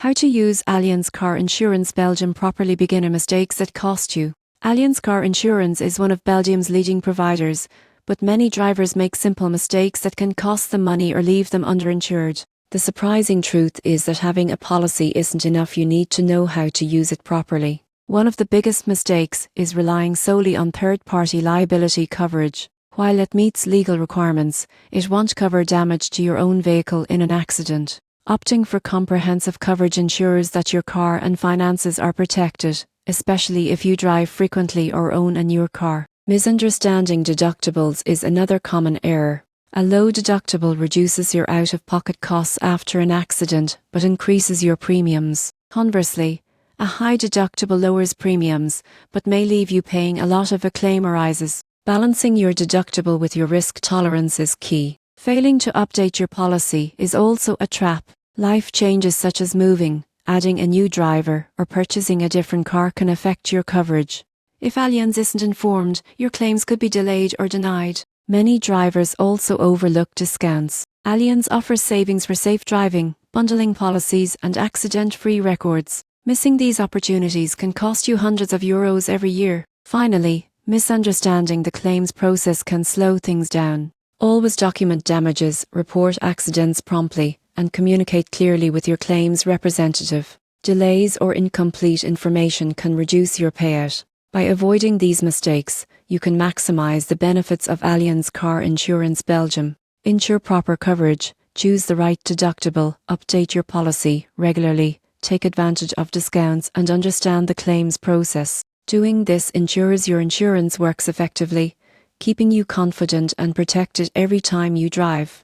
How to use Allianz Car Insurance Belgium properly. Beginner mistakes that cost you. Allianz Car Insurance is one of Belgium's leading providers, but many drivers make simple mistakes that can cost them money or leave them underinsured. The surprising truth is that having a policy isn't enough. You need to know how to use it properly. One of the biggest mistakes is relying solely on third-party liability coverage. While it meets legal requirements, it won't cover damage to your own vehicle in an accident. Opting for comprehensive coverage ensures that your car and finances are protected, especially if you drive frequently or own a newer car. Misunderstanding deductibles is another common error. A low deductible reduces your out-of-pocket costs after an accident, but increases your premiums. Conversely, a high deductible lowers premiums, but may leave you paying a lot if a claim arises. Balancing your deductible with your risk tolerance is key. Failing to update your policy is also a trap. Life changes such as moving, adding a new driver, or purchasing a different car can affect your coverage. If Allianz isn't informed, your claims could be delayed or denied. Many drivers also overlook discounts. Allianz offers savings for safe driving, bundling policies, and accident-free records. Missing these opportunities can cost you hundreds of euros every year. Finally, misunderstanding the claims process can slow things down. Always document damages, report accidents promptly, and communicate clearly with your claims representative. Delays or incomplete information can reduce your payout. By avoiding these mistakes, you can maximize the benefits of Allianz Car Insurance Belgium. Ensure proper coverage, choose the right deductible, update your policy regularly, take advantage of discounts, and understand the claims process. Doing this ensures your insurance works effectively, keeping you confident and protected every time you drive.